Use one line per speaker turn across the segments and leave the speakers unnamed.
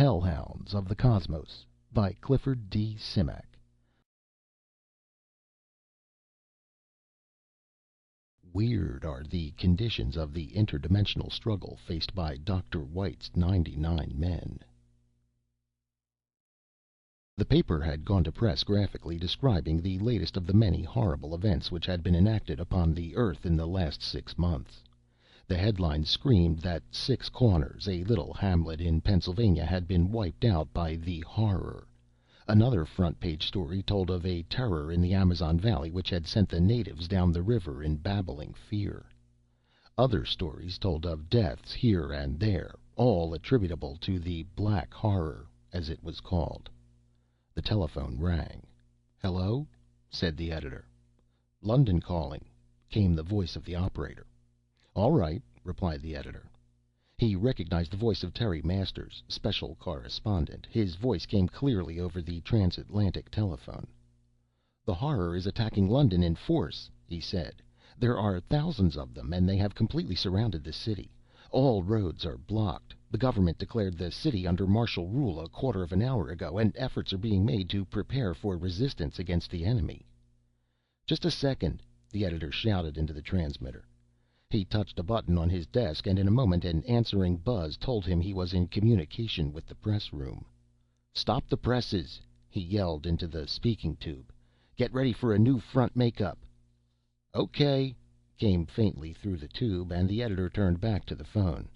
Hellhounds of the Cosmos by Clifford D. Simak. Weird are the conditions of the interdimensional struggle faced by Dr. White's 99 men. The paper had gone to press graphically describing the latest of the many horrible events which had been enacted upon the Earth in the last 6 months. The headlines screamed that Six Corners, a little hamlet in Pennsylvania, had been wiped out by the Horror. Another front-page story told of a terror in the Amazon Valley which had sent the natives down the river in babbling fear. Other stories told of deaths here and there, all attributable to the Black Horror, as it was called. The telephone rang. "Hello?" said the editor. "London calling," came the voice of the operator. "All right," replied the editor. He recognized the voice of Terry Masters, special correspondent. His voice came clearly over the transatlantic telephone. "The Horror is attacking London in force," he said. "There are thousands of them, and they have completely surrounded the city. All roads are blocked. The government declared the city under martial rule a quarter of an hour ago, and efforts are being made to prepare for resistance against the enemy." "Just a second," the editor shouted into the transmitter. He touched a button on his desk, and in a moment an answering buzz told him he was in communication with the press room. "Stop the presses," he yelled into the speaking tube. "Get ready for a new front makeup." "Okay," came faintly through the tube, and the editor turned back to the phone.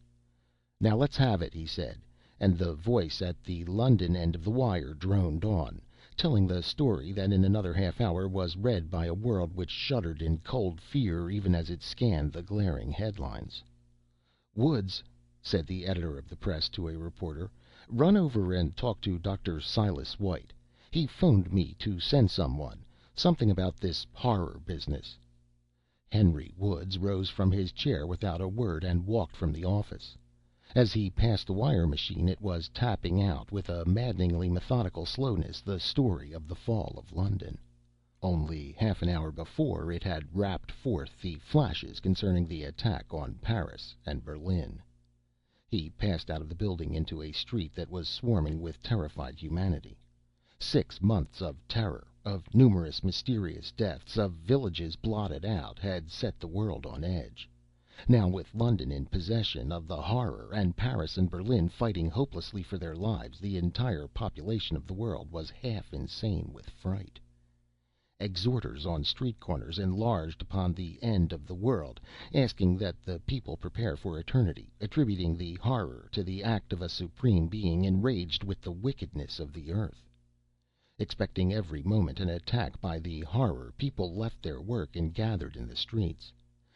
"Now let's have it," he said, and the voice at the London end of the wire droned on, telling the story that in another half hour was read by a world which shuddered in cold fear even as it scanned the glaring headlines. "Woods," said the editor of the press to a reporter, "run over and talk to Dr. Silas White. He phoned me to send something about this horror business." Henry Woods rose from his chair without a word and walked from the office. As he passed the wire machine, it was tapping out with a maddeningly methodical slowness the story of the fall of London. Only half an hour before it had rapped forth the flashes concerning the attack on Paris and Berlin. He passed out of the building into a street that was swarming with terrified humanity. 6 months of terror, of numerous mysterious deaths, of villages blotted out, had set the world on edge. Now, with London in possession of the Horror, and Paris and Berlin fighting hopelessly for their lives, the entire population of the world was half insane with fright. Exhorters on street corners enlarged upon the end of the world, asking that the people prepare for eternity, attributing the Horror to the act of a supreme being enraged with the wickedness of the earth. Expecting every moment an attack by the Horror, people left their work and gathered in the streets.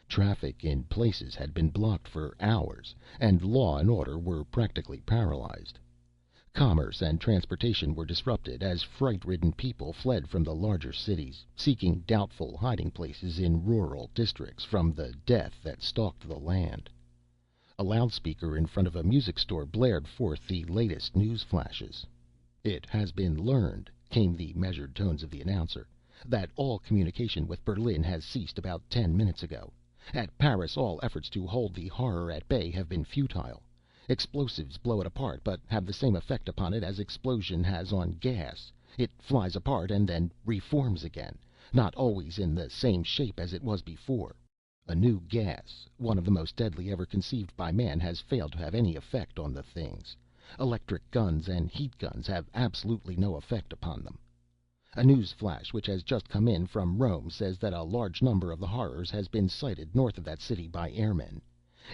Traffic in places had been blocked for hours, and law and order were practically paralyzed. Commerce and transportation were disrupted as fright-ridden people fled from the larger cities, seeking doubtful hiding places in rural districts from the death that stalked the land. A loudspeaker in front of a music store blared forth the latest news flashes. "It has been learned," came the measured tones of the announcer, "that all communication with Berlin has ceased about 10 minutes ago. At Paris, all efforts to hold the Horror at bay have been futile. Explosives blow it apart, but have the same effect upon it as explosion has on gas. It flies apart and then reforms again, not always in the same shape as it was before. A new gas, one of the most deadly ever conceived by man, has failed to have any effect on the things. Electric guns and heat guns have absolutely no effect upon them. A news flash which has just come in from Rome says that a large number of the Horrors has been sighted north of that city by airmen.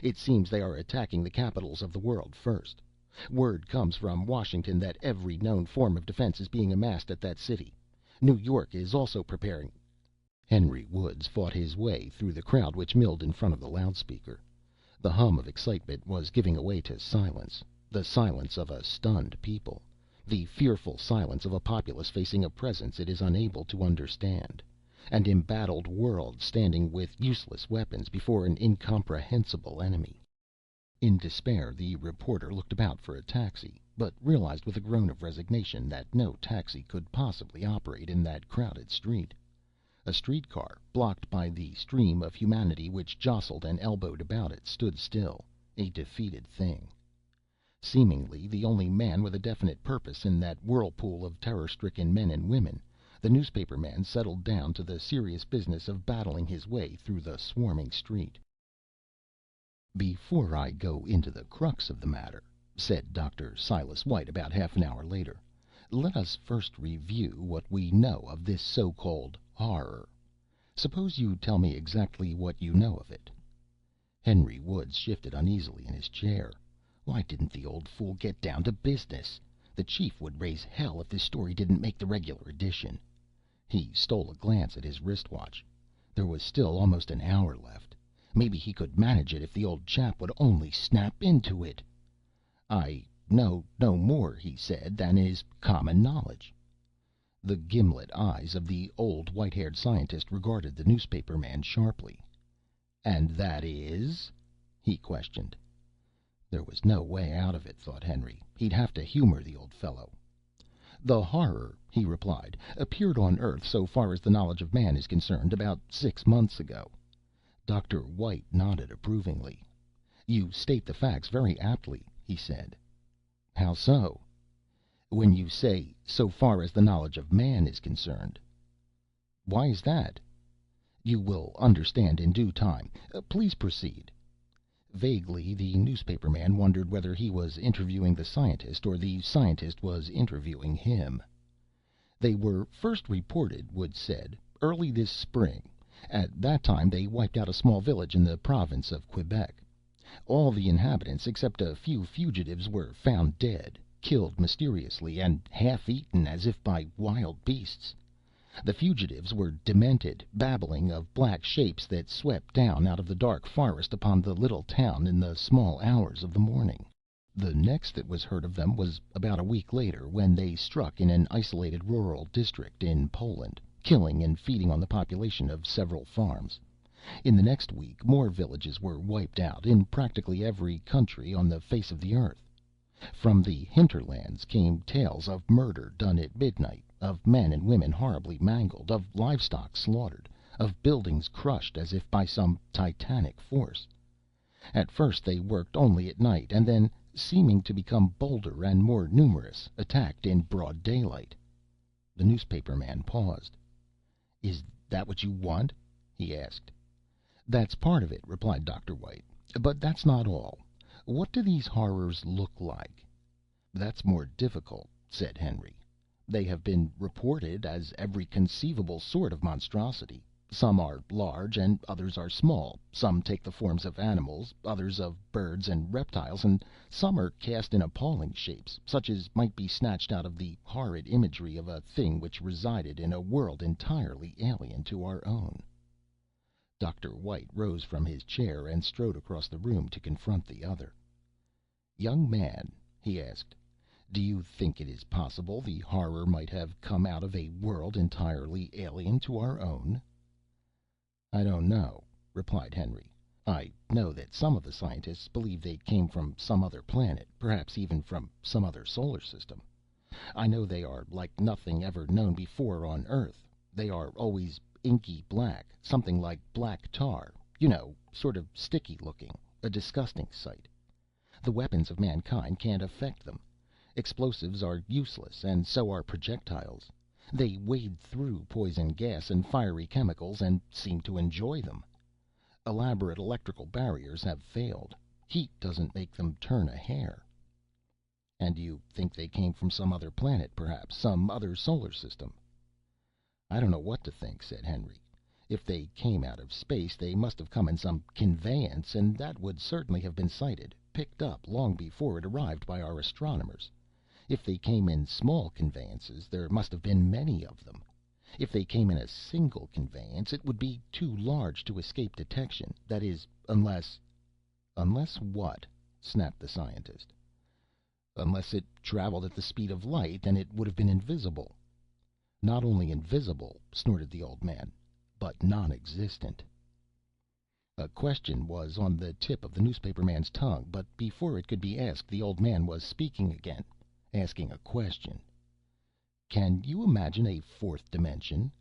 It seems they are attacking the capitals of the world first. Word comes from Washington that every known form of defense is being amassed at that city. New York is also preparing." Henry Woods fought his way through the crowd which milled in front of the loudspeaker. The hum of excitement was giving way to silence, the silence of a stunned people. The fearful silence of a populace facing a presence it is unable to understand. An embattled world standing with useless weapons before an incomprehensible enemy. In despair, the reporter looked about for a taxi, but realized with a groan of resignation that no taxi could possibly operate in that crowded street. A streetcar, blocked by the stream of humanity which jostled and elbowed about it, stood still, a defeated thing. Seemingly the only man with a definite purpose in that whirlpool of terror-stricken men and women, the newspaperman settled down to the serious business of battling his way through the swarming street. "Before I go into the crux of the matter," said Dr. Silas White about half an hour later, "let us first review what we know of this so-called horror. Suppose you tell me exactly what you know of it." Henry Woods shifted uneasily in his chair. Why didn't the old fool get down to business? The chief would raise hell if this story didn't make the regular edition. He stole a glance at his wristwatch. There was still almost an hour left. Maybe he could manage it if the old chap would only snap into it. "I know no more," he said, "than is common knowledge." The gimlet eyes of the old white-haired scientist regarded the newspaperman sharply. "And that is?" he questioned. There was no way out of it, thought Henry. He'd have to humor the old fellow. "The horror," he replied, "appeared on Earth, so far as the knowledge of man is concerned, about 6 months ago." Dr. White nodded approvingly. "You state the facts very aptly," he said. "How so?" "When you say 'so far as the knowledge of man is concerned.'" "Why is that?" "You will understand in due time. Please proceed." Vaguely, the newspaperman wondered whether he was interviewing the scientist or the scientist was interviewing him. "They were first reported," Woods said, "early this spring. At that time they wiped out a small village in the province of Quebec. All the inhabitants, except a few fugitives, were found dead, killed mysteriously, and half eaten as if by wild beasts. The fugitives were demented, babbling of black shapes that swept down out of the dark forest upon the little town in the small hours of the morning. The next that was heard of them was about a week later, when they struck in an isolated rural district in Poland, killing and feeding on the population of several farms. In the next week more villages were wiped out, in practically every country on the face of the earth. From the hinterlands came tales of murder done at midnight, of men and women horribly mangled, of livestock slaughtered, of buildings crushed as if by some titanic force. At first they worked only at night, and then, seeming to become bolder and more numerous, attacked in broad daylight." The newspaperman paused. "Is that what you want?" he asked. "That's part of it," replied Dr. White, "but that's not all. What do these horrors look like?" "That's more difficult," said Henry. "They have been reported as every conceivable sort of monstrosity. Some are large and others are small. Some take the forms of animals, others of birds and reptiles, and some are cast in appalling shapes, such as might be snatched out of the horrid imagery of a thing which resided in a world entirely alien to our own." Dr. White rose from his chair and strode across the room to confront the other. "Young man," he asked, "do you think it is possible the horror might have come out of a world entirely alien to our own?" "I don't know," replied Henry. "I know that some of the scientists believe they came from some other planet, perhaps even from some other solar system. I know they are like nothing ever known before on Earth. They are always inky black, something like black tar, you know, sort of sticky looking, a disgusting sight. The weapons of mankind can't affect them. Explosives are useless, and so are projectiles. They wade through poison gas and fiery chemicals and seem to enjoy them. Elaborate electrical barriers have failed. Heat doesn't make them turn a hair." "And you think they came from some other planet, perhaps some other solar system?" "I don't know what to think," said Henry. "If they came out of space, they must have come in some conveyance, and that would certainly have been sighted, picked up long before it arrived by our astronomers. If they came in small conveyances, there must have been many of them. If they came in a single conveyance, it would be too large to escape detection. That is, unless—" "Unless what?" snapped the scientist. "Unless it traveled at the speed of light, then it would have been invisible." "Not only invisible," snorted the old man, "but non-existent." A question was on the tip of the newspaperman's tongue, but before it could be asked the old man was speaking again, asking a question. "Can you imagine a fourth dimension?"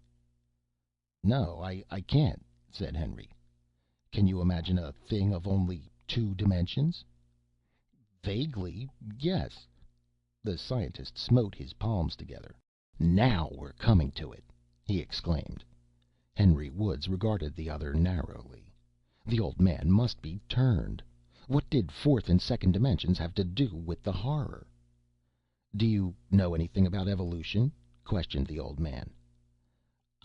"No, I can't," said Henry. "Can you imagine a thing of only two dimensions?" Vaguely, yes. The scientist smote his palms together. "Now we're coming to it!" he exclaimed. Henry Woods regarded the other narrowly. The old man must be turned. What did fourth and second dimensions have to do with the horror? "Do you know anything about evolution?" questioned the old man.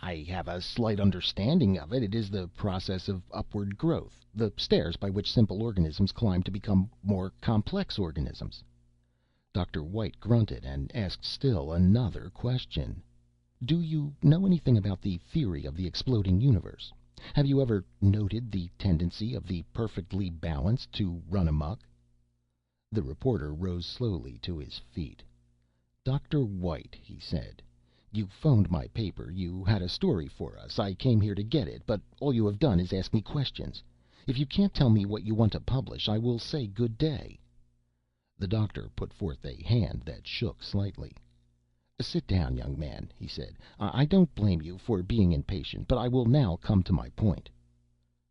"I have a slight understanding of it. It is the process of upward growth, the stairs by which simple organisms climb to become more complex organisms." Dr. White grunted and asked still another question. "Do you know anything about the theory of the exploding universe? Have you ever noted the tendency of the perfectly balanced to run amok?" The reporter rose slowly to his feet. "Dr. White," he said, "you phoned my paper. You had a story for us. I came here to get it, but all you have done is ask me questions. If you can't tell me what you want to publish, I will say good day." The doctor put forth a hand that shook slightly. "Sit down, young man," he said. "I don't blame you for being impatient, but I will now come to my point."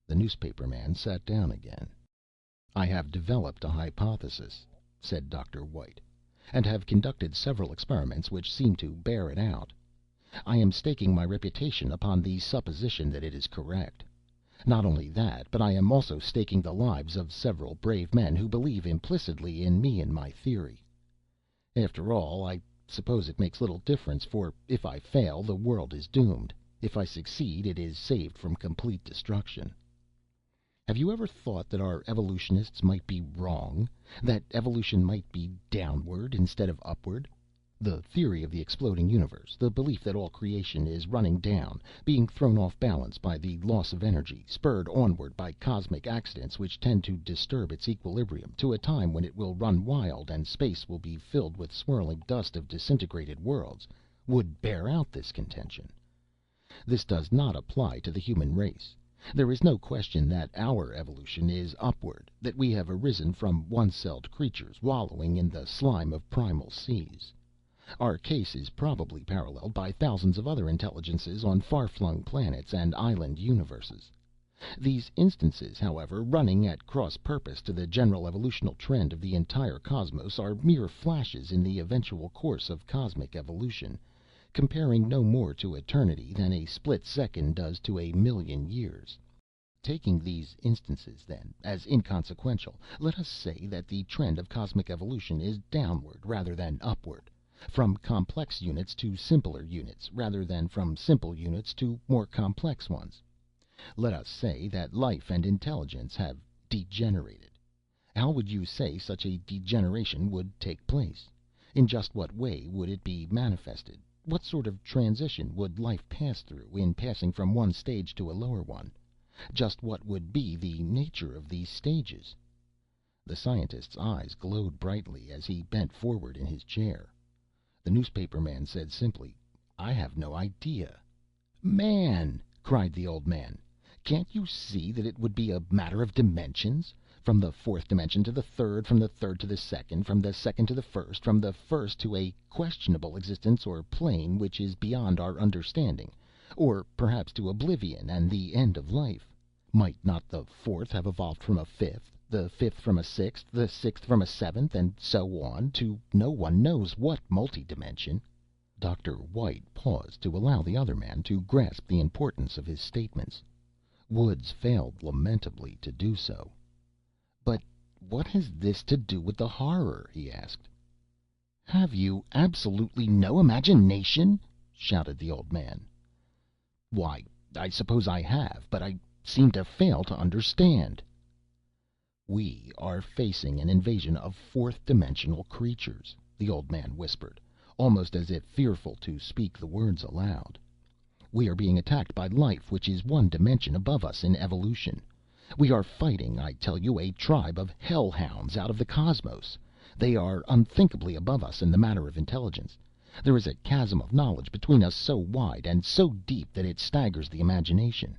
The newspaperman sat down again. "I have developed a hypothesis," said Dr. White, "and have conducted several experiments which seem to bear it out. I am staking my reputation upon the supposition that it is correct. Not only that, but I am also staking the lives of several brave men who believe implicitly in me and my theory. After all, I suppose it makes little difference, for if I fail, the world is doomed. If I succeed, it is saved from complete destruction. Have you ever thought that our evolutionists might be wrong? That evolution might be downward instead of upward? The theory of the exploding universe, the belief that all creation is running down, being thrown off balance by the loss of energy, spurred onward by cosmic accidents which tend to disturb its equilibrium, to a time when it will run wild and space will be filled with swirling dust of disintegrated worlds, would bear out this contention. This does not apply to the human race. There is no question that our evolution is upward, that we have arisen from one-celled creatures wallowing in the slime of primal seas. Our case is probably paralleled by thousands of other intelligences on far-flung planets and island universes. These instances, however, running at cross purpose to the general evolutional trend of the entire cosmos, are mere flashes in the eventual course of cosmic evolution, comparing no more to eternity than a split second does to a million years. Taking these instances, then, as inconsequential, let us say that the trend of cosmic evolution is downward rather than upward, from complex units to simpler units rather than from simple units to more complex ones. Let us say that life and intelligence have degenerated. How would you say such a degeneration would take place? In just what way would it be manifested? What sort of transition would life pass through in passing from one stage to a lower one? Just what would be the nature of these stages? The scientist's eyes glowed brightly as he bent forward in his chair. The newspaperman said simply, "I have no idea." "Man!" cried the old man. "Can't you see that it would be a matter of dimensions? From the fourth dimension to the third, from the third to the second, from the second to the first, from the first to a questionable existence or plane which is beyond our understanding, or perhaps to oblivion and the end of life. Might not the fourth have evolved from a fifth, the fifth from a sixth, the sixth from a seventh, and so on, to no one knows what multi-dimension?" Dr. White paused to allow the other man to grasp the importance of his statements. Woods failed lamentably to do so. "But what has this to do with the horror?" he asked. "Have you absolutely no imagination?" shouted the old man. "Why, I suppose I have, but I seem to fail to understand." "We are facing an invasion of fourth-dimensional creatures," the old man whispered, almost as if fearful to speak the words aloud. "We are being attacked by life which is one dimension above us in evolution. We are fighting, I tell you, a tribe of Hellhounds out of the cosmos. They are unthinkably above us in the matter of intelligence. There is a chasm of knowledge between us so wide and so deep that it staggers the imagination.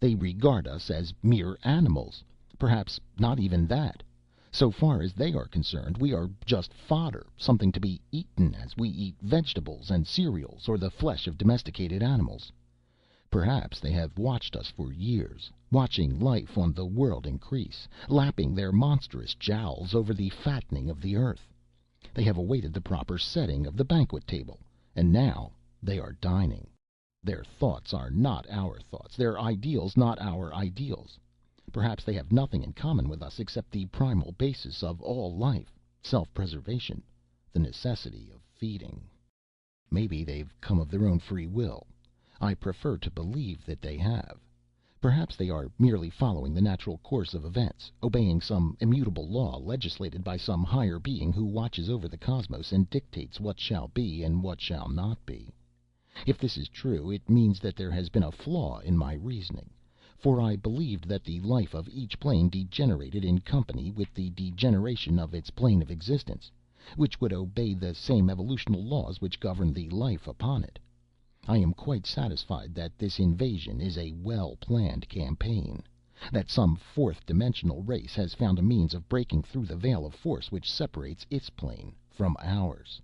They regard us as mere animals. Perhaps not even that. So far as they are concerned, we are just fodder, something to be eaten as we eat vegetables and cereals, or the flesh of domesticated animals. Perhaps they have watched us for years, watching life on the world increase, lapping their monstrous jowls over the fattening of the earth. They have awaited the proper setting of the banquet table, and now they are dining. Their thoughts are not our thoughts, their ideals not our ideals. Perhaps they have nothing in common with us except the primal basis of all life, self-preservation, the necessity of feeding. Maybe they've come of their own free will. I prefer to believe that they have. Perhaps they are merely following the natural course of events, obeying some immutable law legislated by some higher being who watches over the cosmos and dictates what shall be and what shall not be. If this is true, it means that there has been a flaw in my reasoning, for I believed that the life of each plane degenerated in company with the degeneration of its plane of existence, which would obey the same evolutional laws which govern the life upon it. I am quite satisfied that this invasion is a well-planned campaign, that some fourth-dimensional race has found a means of breaking through the veil of force which separates its plane from ours.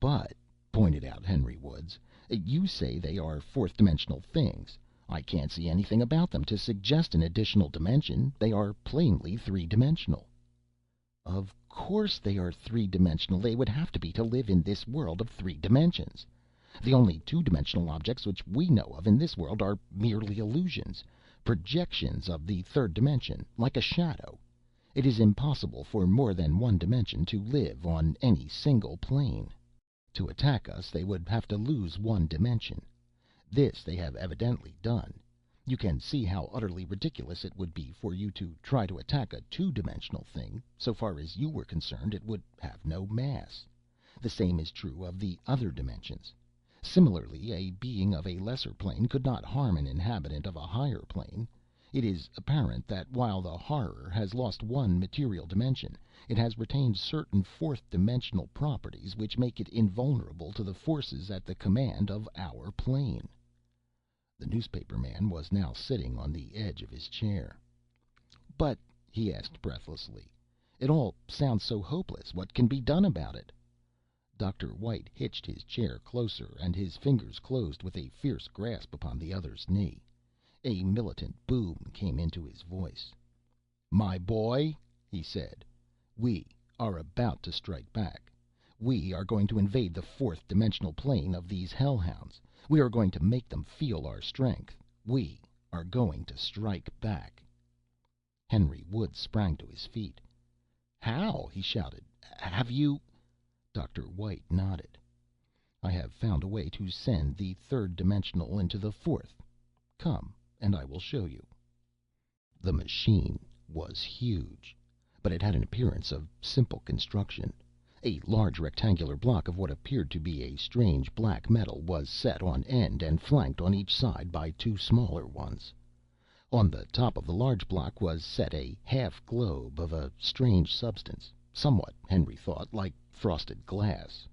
"But," pointed out Henry Woods, "you say they are fourth-dimensional things. I can't see anything about them to suggest an additional dimension. They are plainly three-dimensional." "Of course they are three-dimensional. They would have to be to live in this world of three dimensions. The only two-dimensional objects which we know of in this world are merely illusions, projections of the third dimension, like a shadow. It is impossible for more than one dimension to live on any single plane. To attack us, they would have to lose one dimension. This they have evidently done. You can see how utterly ridiculous it would be for you to try to attack a two-dimensional thing. So far as you were concerned, it would have no mass. The same is true of the other dimensions. Similarly, a being of a lesser plane could not harm an inhabitant of a higher plane. It is apparent that while the Horror has lost one material dimension, it has retained certain fourth-dimensional properties which make it invulnerable to the forces at the command of our plane." The newspaper man was now sitting on the edge of his chair. "But," he asked breathlessly, "it all sounds so hopeless. What can be done about it?" Dr. White hitched his chair closer, and his fingers closed with a fierce grasp upon the other's knee. A militant boom came into his voice. "My boy," he said, "we are about to strike back. We are going to invade the fourth-dimensional plane of these Hellhounds. We are going to make them feel our strength. We are going to strike back." Henry Woods sprang to his feet. "How?" he shouted. "Have you—" Dr. White nodded. "I have found a way to send the third dimensional into the fourth. Come, and I will show you." The machine was huge, but it had an appearance of simple construction. A large rectangular block of what appeared to be a strange black metal was set on end and flanked on each side by two smaller ones. On the top of the large block was set a half globe of a strange substance, somewhat, Henry thought, like frosted glass.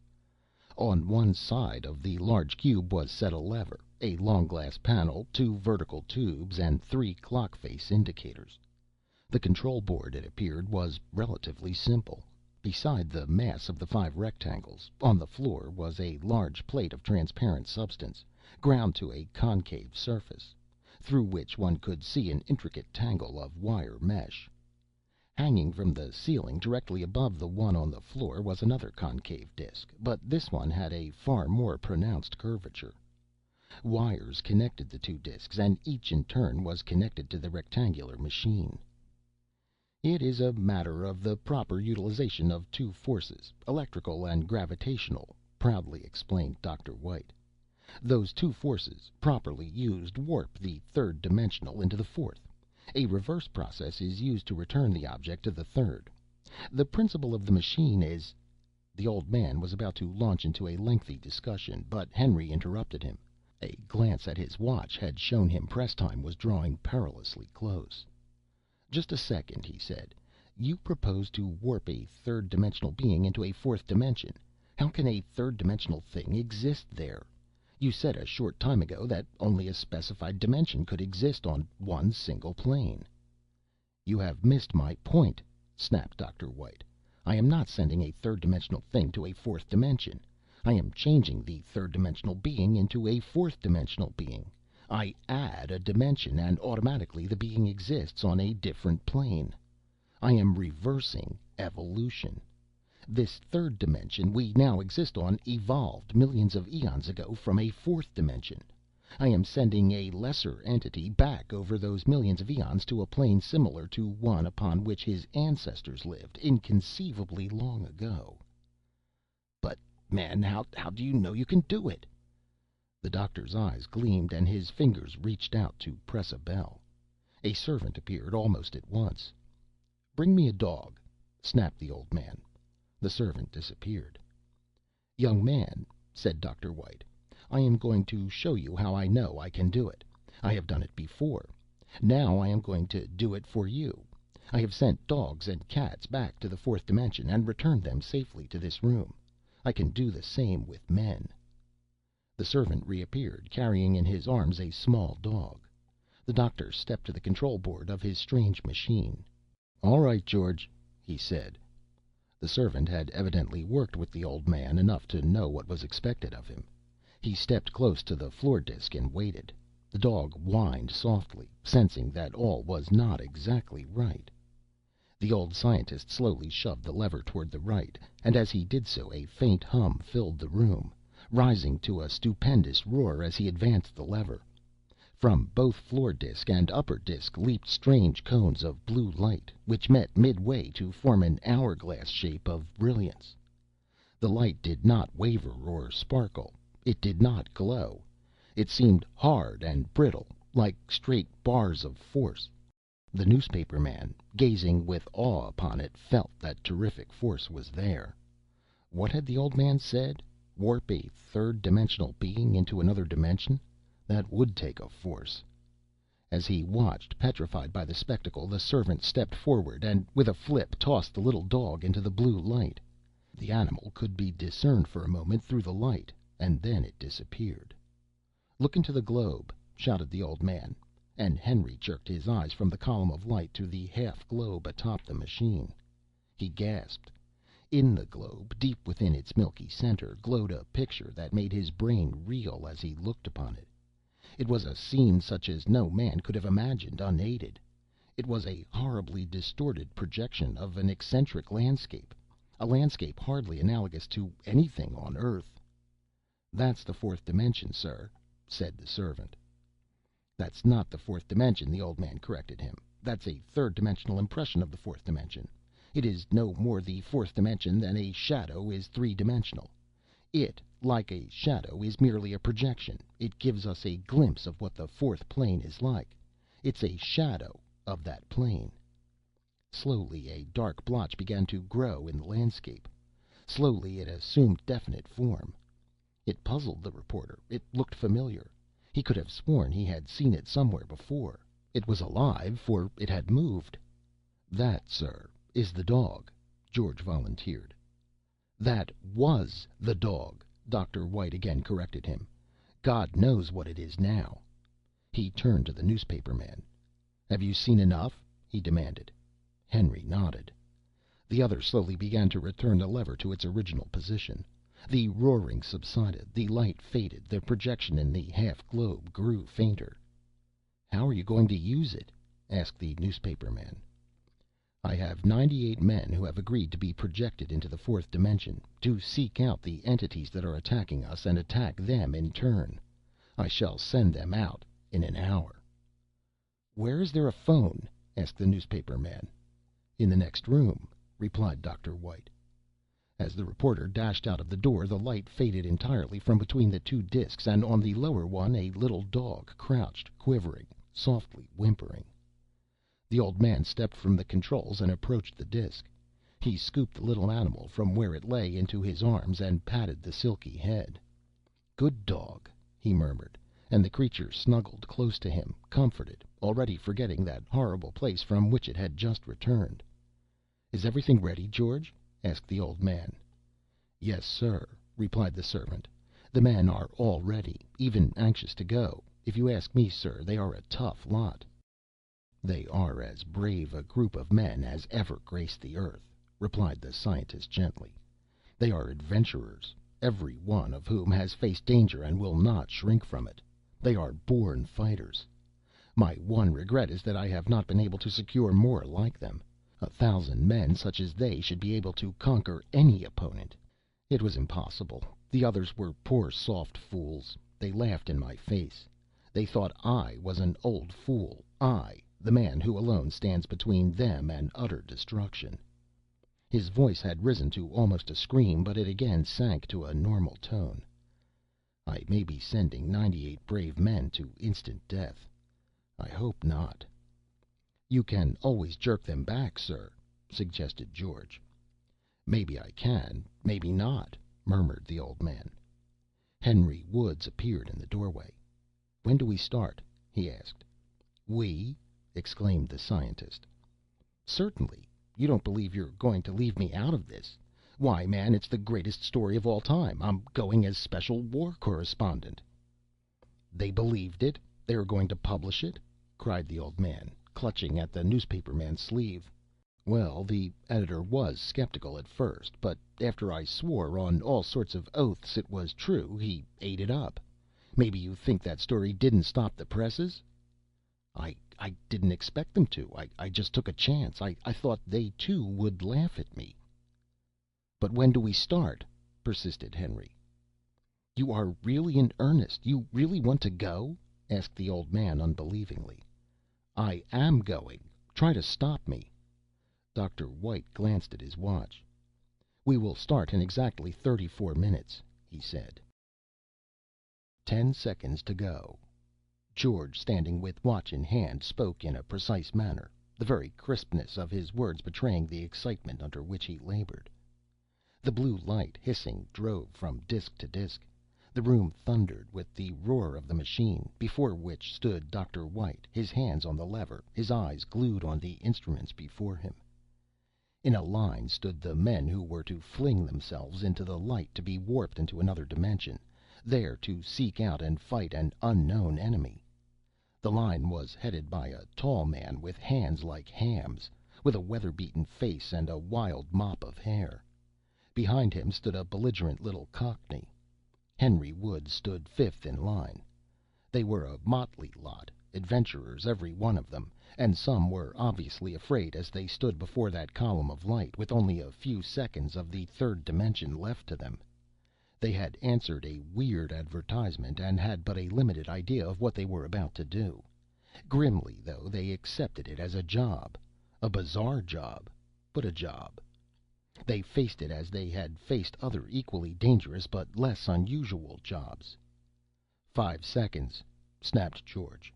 On one side of the large cube was set a lever, a long glass panel, two vertical tubes, and three clock face indicators. The control board, it appeared, was relatively simple. Beside the mass of the five rectangles, on the floor, was a large plate of transparent substance, ground to a concave surface, through which one could see an intricate tangle of wire mesh. Hanging from the ceiling, directly above the one on the floor, was another concave disk, but this one had a far more pronounced curvature. Wires connected the two disks, and each in turn was connected to the rectangular machine. "It is a matter of the proper utilization of two forces, electrical and gravitational," proudly explained Dr. White. "Those two forces, properly used, warp the third dimensional into the fourth. A reverse process is used to return the object to the third. The principle of the machine is—" The old man was about to launch into a lengthy discussion, but Henry interrupted him. A glance at his watch had shown him press time was drawing perilously close. "Just a second," he said. "You propose to warp a third-dimensional being into a fourth dimension. How can a third-dimensional thing exist there? You said a short time ago that only a specified dimension could exist on one single plane." "You have missed my point," snapped Dr. White. "I am not sending a third-dimensional thing to a fourth dimension. I am changing the third-dimensional being into a fourth-dimensional being. I add a dimension, and automatically the being exists on a different plane. I am reversing evolution. This third dimension we now exist on evolved millions of eons ago from a fourth dimension. I am sending a lesser entity back over those millions of eons to a plane similar to one upon which his ancestors lived inconceivably long ago." "But, man, how do you know you can do it?" The doctor's eyes gleamed and his fingers reached out to press a bell. A servant appeared almost at once. "Bring me a dog," snapped the old man. The servant disappeared. "Young man," said Dr. White, "I am going to show you how I know I can do it. I have done it before. Now I am going to do it for you. I have sent dogs and cats back to the fourth dimension and returned them safely to this room. I can do the same with men." The servant reappeared, carrying in his arms a small dog. The doctor stepped to the control board of his strange machine. "All right, George," he said. The servant had evidently worked with the old man enough to know what was expected of him. He stepped close to the floor disk and waited. The dog whined softly, sensing that all was not exactly right. The old scientist slowly shoved the lever toward the right, and as he did so a faint hum filled the room, rising to a stupendous roar as he advanced the lever. From both floor disk and upper disk leaped strange cones of blue light, which met midway to form an hourglass shape of brilliance. The light did not waver or sparkle. It did not glow. It seemed hard and brittle, like straight bars of force. The newspaper man, gazing with awe upon it, felt that terrific force was there. What had the old man said? Warp a third dimensional being into another dimension? That would take a force. As he watched, petrified by the spectacle, the servant stepped forward and with a flip tossed the little dog into the blue light. The animal could be discerned for a moment through the light, and then it disappeared. "Look into the globe," shouted the old man, and Henry jerked his eyes from the column of light to the half globe atop the machine. He gasped. In the globe, deep within its milky center, glowed a picture that made his brain reel as he looked upon it. It was a scene such as no man could have imagined unaided. It was a horribly distorted projection of an eccentric landscape, a landscape hardly analogous to anything on Earth. "That's the fourth dimension, sir," said the servant. "That's not the fourth dimension," the old man corrected him. "That's a third dimensional impression of the fourth dimension. It is no more the fourth dimension than a shadow is three-dimensional. It, like a shadow, is merely a projection. It gives us a glimpse of what the fourth plane is like. It's a shadow of that plane." Slowly a dark blotch began to grow in the landscape. Slowly it assumed definite form. It puzzled the reporter. It looked familiar. He could have sworn he had seen it somewhere before. It was alive, for it had moved. "That, sir, is the dog," George volunteered. "That was the dog," Dr. White again corrected him. "God knows what it is now." He turned to the newspaper man. "Have you seen enough?" he demanded. Henry nodded. The other slowly began to return the lever to its original position. The roaring subsided, the light faded, the projection in the half globe grew fainter. "How are you going to use it?" asked the newspaper man. "I have 98 men who have agreed to be projected into the fourth dimension, to seek out the entities that are attacking us and attack them in turn. I shall send them out in an hour." "Where is there a phone?" asked the newspaper man. "In the next room," replied Dr. White. As the reporter dashed out of the door, the light faded entirely from between the two disks, and on the lower one a little dog crouched, quivering, softly whimpering. The old man stepped from the controls and approached the disk. He scooped the little animal from where it lay into his arms and patted the silky head. "Good dog," he murmured, and the creature snuggled close to him, comforted, already forgetting that horrible place from which it had just returned. "Is everything ready, George?" asked the old man. "Yes, sir," replied the servant. "The men are all ready, even anxious to go. If you ask me, sir, they are a tough lot." "They are as brave a group of men as ever graced the earth," replied the scientist gently. "They are adventurers, every one of whom has faced danger and will not shrink from it. They are born fighters. My one regret is that I have not been able to secure more like them. 1,000 men such as they should be able to conquer any opponent. It was impossible. The others were poor soft fools. They laughed in my face. They thought I was an old fool, I, the man who alone stands between them and utter destruction." His voice had risen to almost a scream, but it again sank to a normal tone. "I may be sending 98 brave men to instant death. I hope not." "You can always jerk them back, sir," suggested George. "Maybe I can, maybe not," murmured the old man. Henry Woods appeared in the doorway. "When do we start?" he asked. "We?" exclaimed the scientist. "Certainly. You don't believe you're going to leave me out of this? Why, man, it's the greatest story of all time. I'm going as special war correspondent." "They believed it? They are going to publish it?" cried the old man, clutching at the newspaperman's sleeve. "Well, the editor was skeptical at first, but after I swore on all sorts of oaths it was true, he ate it up. Maybe you think that story didn't stop the presses?" I didn't expect them to. I just took a chance. I thought they, too, would laugh at me." "But when do we start?" persisted Henry. "You are really in earnest? You really want to go?" asked the old man unbelievingly. "I am going. Try to stop me." Dr. White glanced at his watch. "We will start in exactly 34 minutes," he said. 10 seconds to go. George, standing with watch in hand, spoke in a precise manner, the very crispness of his words betraying the excitement under which he labored. The blue light, hissing, drove from disk to disk. The room thundered with the roar of the machine, before which stood Dr. White, his hands on the lever, his eyes glued on the instruments before him. In a line stood the men who were to fling themselves into the light to be warped into another dimension, there to seek out and fight an unknown enemy. The line was headed by a tall man with hands like hams, with a weather-beaten face and a wild mop of hair. Behind him stood a belligerent little Cockney. Henry Woods stood fifth in line. They were a motley lot, adventurers every one of them, and some were obviously afraid as they stood before that column of light, with only a few seconds of the third dimension left to them. They had answered a weird advertisement, and had but a limited idea of what they were about to do. Grimly, though, they accepted it as a job. A bizarre job, but a job. They faced it as they had faced other equally dangerous but less unusual jobs. 5 seconds, snapped George.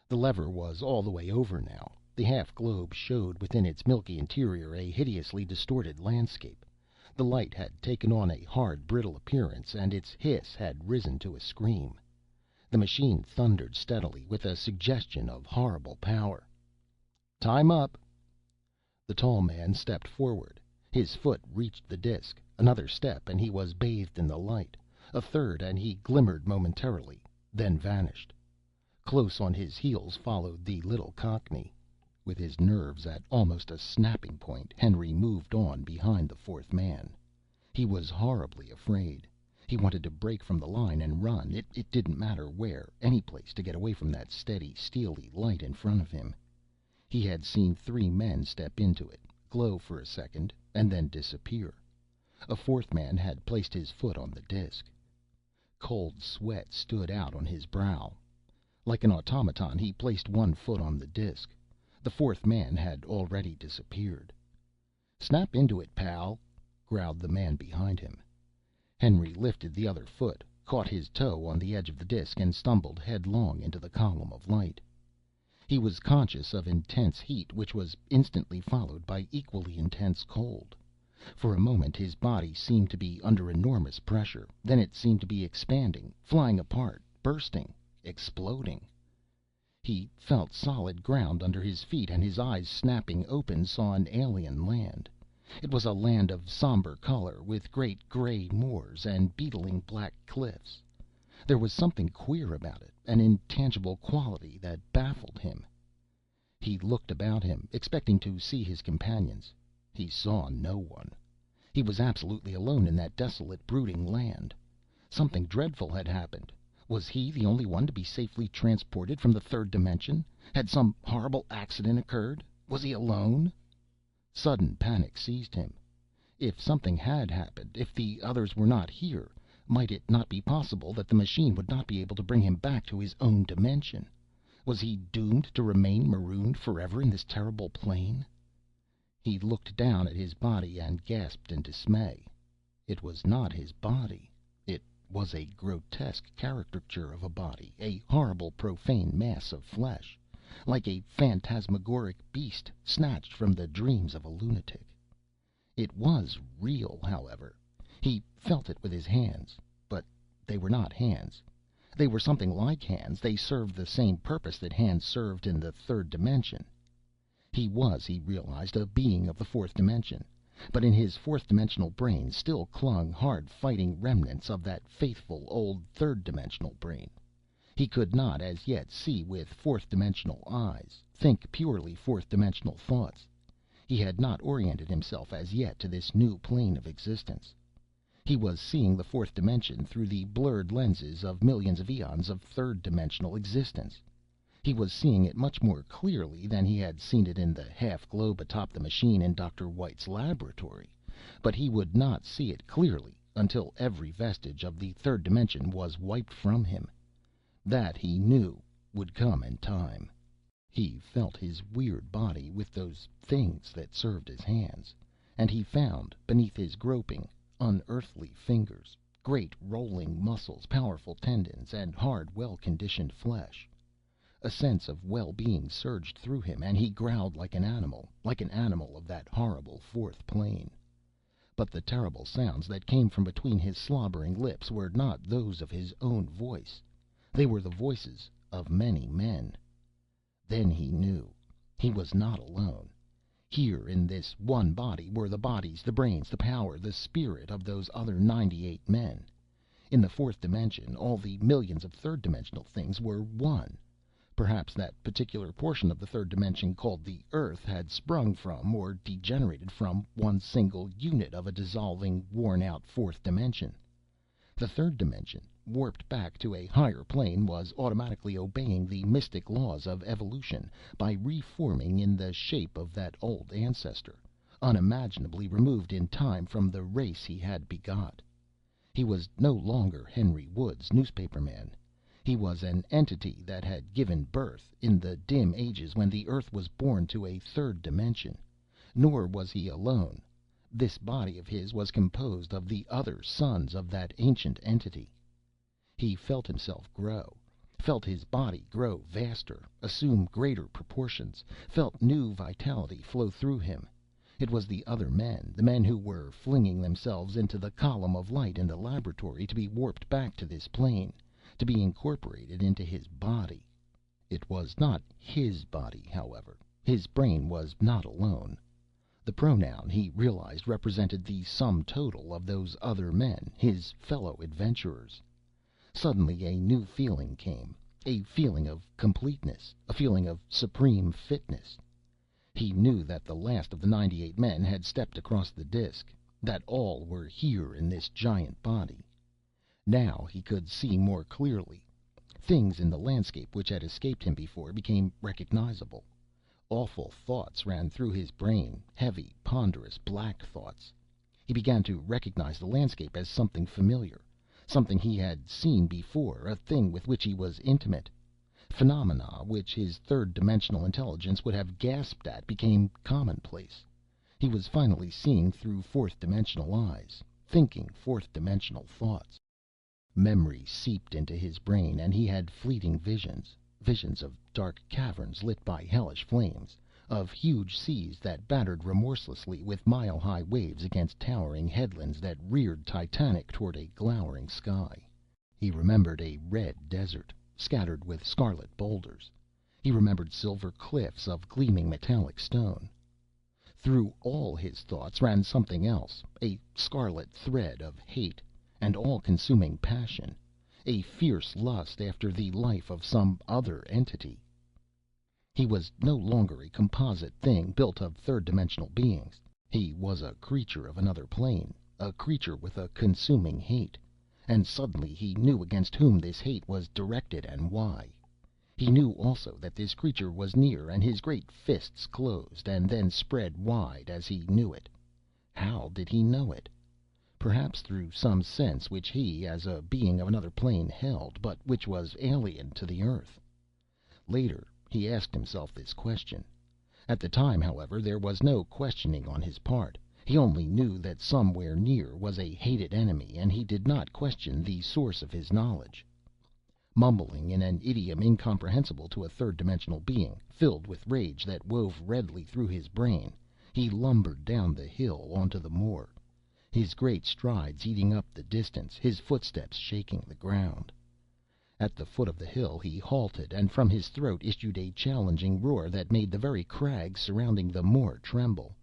The lever was all the way over now. The half globe showed within its milky interior a hideously distorted landscape. The light had taken on a hard, brittle appearance, and its hiss had risen to a scream. The machine thundered steadily, with a suggestion of horrible power. "Time up!" The tall man stepped forward. His foot reached the disk. Another step, and he was bathed in the light. A third, and he glimmered momentarily, then vanished. Close on his heels followed the little Cockney. With his nerves at almost a snapping point, Henry moved on behind the fourth man. He was horribly afraid. He wanted to break from the line and run. It didn't matter where, any place to get away from that steady, steely light in front of him. He had seen 3 men step into it, glow for a second, and then disappear. A fourth man had placed his foot on the disk. Cold sweat stood out on his brow. Like an automaton, he placed one foot on the disk. The fourth man had already disappeared. "Snap into it, pal," growled the man behind him. Henry lifted the other foot, caught his toe on the edge of the disk, and stumbled headlong into the column of light. He was conscious of intense heat, which was instantly followed by equally intense cold. For a moment his body seemed to be under enormous pressure. Then it seemed to be expanding, flying apart, bursting, exploding. He felt solid ground under his feet, and his eyes, snapping open, saw an alien land. It was a land of somber color, with great gray moors and beetling black cliffs. There was something queer about it, an intangible quality that baffled him. He looked about him, expecting to see his companions. He saw no one. He was absolutely alone in that desolate, brooding land. Something dreadful had happened. Was he the only one to be safely transported from the third dimension? Had some horrible accident occurred? Was he alone? Sudden panic seized him. If something had happened, if the others were not here, might it not be possible that the machine would not be able to bring him back to his own dimension? Was he doomed to remain marooned forever in this terrible plane? He looked down at his body and gasped in dismay. It was not his body. It was a grotesque caricature of a body, a horrible profane mass of flesh, like a phantasmagoric beast snatched from the dreams of a lunatic. It was real, however. He felt it with his hands, but they were not hands. They were something like hands. They served the same purpose that hands served in the third dimension. He was, he realized, a being of the fourth dimension, but in his fourth-dimensional brain still clung hard-fighting remnants of that faithful old third-dimensional brain. He could not as yet see with fourth-dimensional eyes, think purely fourth-dimensional thoughts. He had not oriented himself as yet to this new plane of existence. He was seeing the fourth dimension through the blurred lenses of millions of eons of third-dimensional existence. He was seeing it much more clearly than he had seen it in the half-globe atop the machine in Dr. White's laboratory, but he would not see it clearly until every vestige of the third dimension was wiped from him. That, he knew, would come in time. He felt his weird body with those things that served as hands, and he found, beneath his groping, unearthly fingers, great rolling muscles, powerful tendons, and hard, well-conditioned flesh. A sense of well-being surged through him, and he growled like an animal of that horrible fourth plane. But the terrible sounds that came from between his slobbering lips were not those of his own voice. They were the voices of many men. Then he knew. He was not alone. Here in this one body were the bodies, the brains, the power, the spirit of those other 98 men. In the fourth dimension, all the millions of third-dimensional things were one. Perhaps that particular portion of the third dimension called the Earth had sprung from, or degenerated from, one single unit of a dissolving, worn-out fourth dimension. The third dimension, warped back to a higher plane, was automatically obeying the mystic laws of evolution by reforming in the shape of that old ancestor, unimaginably removed in time from the race he had begot. He was no longer Henry Woods, newspaperman. He was an entity that had given birth, in the dim ages when the Earth was born, to a third dimension. Nor was he alone. This body of his was composed of the other sons of that ancient entity. He felt himself grow, felt his body grow vaster, assume greater proportions, felt new vitality flow through him. It was the other men, the men who were flinging themselves into the column of light in the laboratory to be warped back to this plane, to be incorporated into his body. It was not his body, however. His brain was not alone. The pronoun, he realized, represented the sum total of those other men, his fellow adventurers. Suddenly a new feeling came, a feeling of completeness, a feeling of supreme fitness. He knew that the last of the 98 men had stepped across the disk, that all were here in this giant body. Now he could see more clearly. Things in the landscape which had escaped him before became recognizable. Awful thoughts ran through his brain, heavy, ponderous, black thoughts. He began to recognize the landscape as something familiar, something he had seen before, a thing with which he was intimate. Phenomena which his third-dimensional intelligence would have gasped at became commonplace. He was finally seeing through fourth-dimensional eyes, thinking fourth-dimensional thoughts. Memory seeped into his brain, and he had fleeting visions. Visions of dark caverns lit by hellish flames, of huge seas that battered remorselessly with mile-high waves against towering headlands that reared titanic toward a glowering sky. He remembered a red desert, scattered with scarlet boulders. He remembered silver cliffs of gleaming metallic stone. Through all his thoughts ran something else, a scarlet thread of hate, and all-consuming passion, a fierce lust after the life of some other entity. He was no longer a composite thing built of third-dimensional beings. He was a creature of another plane, a creature with a consuming hate, and suddenly he knew against whom this hate was directed and why. He knew also that this creature was near, and his great fists closed and then spread wide as he knew it. How did he know it? Perhaps through some sense which he, as a being of another plane, held, but which was alien to the earth. Later he asked himself this question. At the time, however, there was no questioning on his part. He only knew that somewhere near was a hated enemy, and he did not question the source of his knowledge. Mumbling in an idiom incomprehensible to a third-dimensional being, filled with rage that wove redly through his brain, he lumbered down the hill onto the moor, his great strides eating up the distance, his footsteps shaking the ground. At the foot of the hill he halted, and from his throat issued a challenging roar that made the very crags surrounding the moor tremble.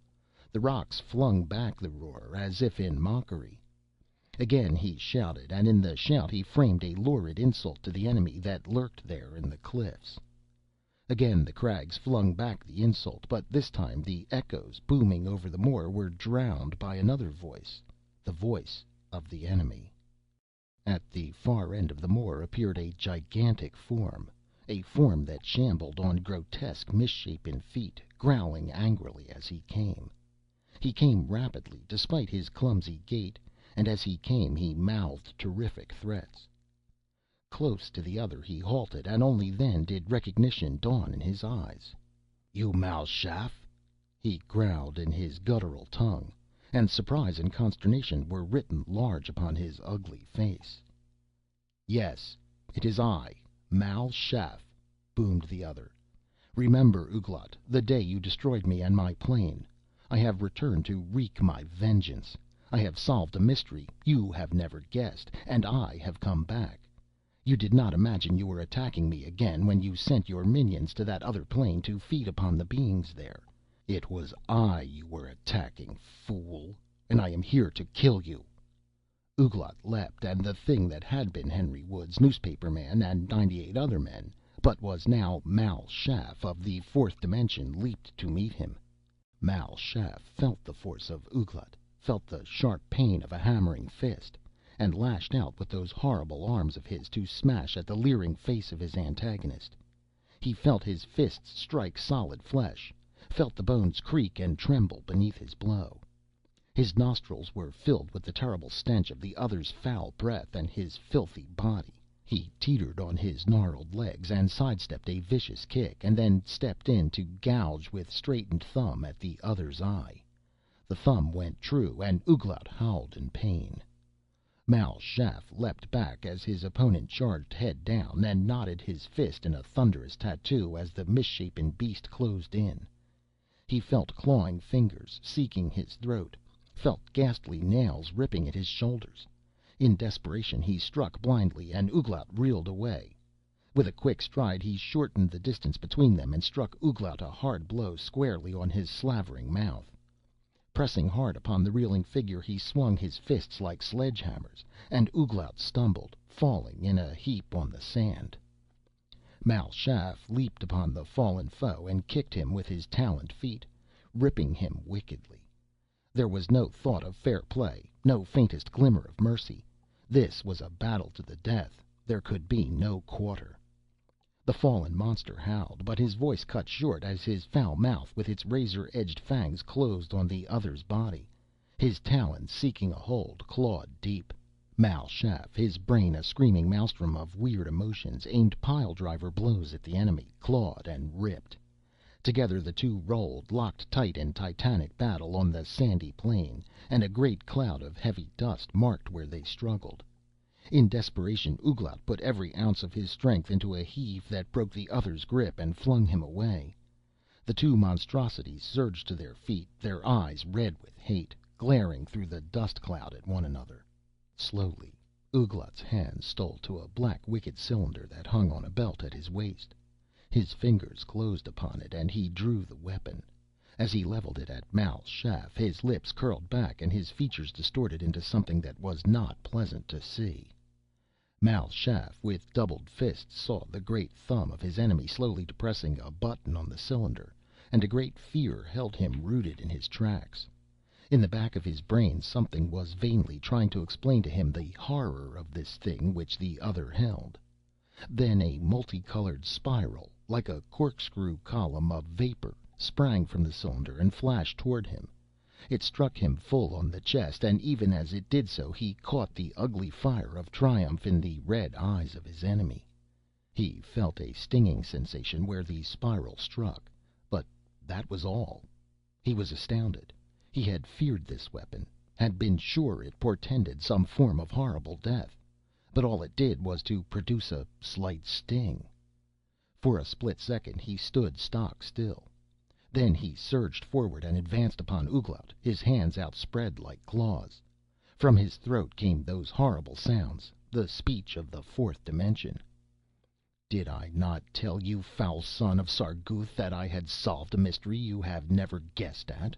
The rocks flung back the roar as if in mockery. Again he shouted, and in the shout he framed a lurid insult to the enemy that lurked there in the cliffs. Again the crags flung back the insult, but this time the echoes booming over the moor were drowned by another voice, the voice of the enemy. At the far end of the moor appeared a gigantic form, a form that shambled on grotesque, misshapen feet, growling angrily as he came. He came rapidly, despite his clumsy gait, and as he came he mouthed terrific threats. Close to the other he halted, and only then did recognition dawn in his eyes. "You Mal Shaff?" he growled in his guttural tongue, and surprise and consternation were written large upon his ugly face. "Yes, it is I, Mal Shaff," boomed the other. "Remember, Ouglat, the day you destroyed me and my plane. I have returned to wreak my vengeance. I have solved a mystery you have never guessed, and I have come back. You did not imagine you were attacking me again when you sent your minions to that other plane to feed upon the beings there. It was I you were attacking, fool, and I am here to kill you." Ouglat leapt, and the thing that had been Henry Woods, newspaperman, and 98 other men, but was now Mal Shaff of the fourth dimension, leaped to meet him. Mal Shaff felt the force of Ouglat, felt the sharp pain of a hammering fist, and lashed out with those horrible arms of his to smash at the leering face of his antagonist. He felt his fists strike solid flesh, felt the bones creak and tremble beneath his blow. His nostrils were filled with the terrible stench of the other's foul breath and his filthy body. He teetered on his gnarled legs and sidestepped a vicious kick, and then stepped in to gouge with straightened thumb at the other's eye. The thumb went true, and Ouglat howled in pain. Mal Shaff leapt back as his opponent charged head down, and knotted his fist in a thunderous tattoo as the misshapen beast closed in. He felt clawing fingers seeking his throat, felt ghastly nails ripping at his shoulders. In desperation he struck blindly, and Ouglat reeled away. With a quick stride he shortened the distance between them, and struck Ouglat a hard blow squarely on his slavering mouth. Pressing hard upon the reeling figure, he swung his fists like sledge-hammers, and Ouglat stumbled, falling in a heap on the sand. Mal Shaff leaped upon the fallen foe and kicked him with his taloned feet, ripping him wickedly. There was no thought of fair play, no faintest glimmer of mercy. This was a battle to the death. There could be no quarter. The fallen monster howled, but his voice cut short as his foul mouth with its razor-edged fangs closed on the other's body. His talons, seeking a hold, clawed deep. Mal Shaff, his brain a screaming maelstrom of weird emotions, aimed pile-driver blows at the enemy, clawed and ripped. Together the two rolled, locked tight in titanic battle on the sandy plain, and a great cloud of heavy dust marked where they struggled. In desperation Ouglat put every ounce of his strength into a heave that broke the other's grip and flung him away. The two monstrosities surged to their feet, their eyes red with hate, glaring through the dust cloud at one another. Slowly Ouglat's hand stole to a black wicked cylinder that hung on a belt at his waist. His fingers closed upon it, and he drew the weapon. As he leveled it at Mal Shaff, his lips curled back and his features distorted into something that was not pleasant to see. Mal Shaff, with doubled fists, saw the great thumb of his enemy slowly depressing a button on the cylinder, and a great fear held him rooted in his tracks. In the back of his brain something was vainly trying to explain to him the horror of this thing which the other held. Then a multicolored spiral, like a corkscrew column of vapor, sprang from the cylinder and flashed toward him. It struck him full on the chest, and even as it did so he caught the ugly fire of triumph in the red eyes of his enemy. He felt a stinging sensation where the spiral struck, but that was all. He was astounded. He had feared this weapon, had been sure it portended some form of horrible death, but all it did was to produce a slight sting. For a split second he stood stock still. Then he surged forward and advanced upon Ouglat, his hands outspread like claws. From his throat came those horrible sounds, the speech of the fourth dimension. "Did I not tell you, foul son of Sargouthe, that I had solved a mystery you have never guessed at?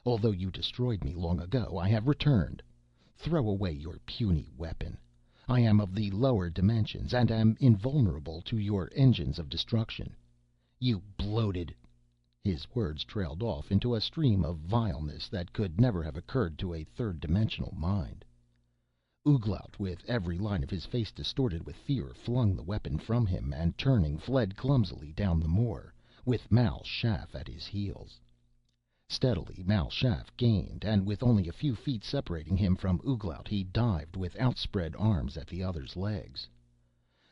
Although you destroyed me long ago, I have returned. Throw away your puny weapon. I am of the lower dimensions, and am invulnerable to your engines of destruction. You bloated—" His words trailed off into a stream of vileness that could never have occurred to a third-dimensional mind. Ouglat, with every line of his face distorted with fear, flung the weapon from him, and turning, fled clumsily down the moor, with Mal Shaff at his heels. Steadily Mal Shaff gained, and with only a few feet separating him from Ouglat, he dived with outspread arms at the other's legs.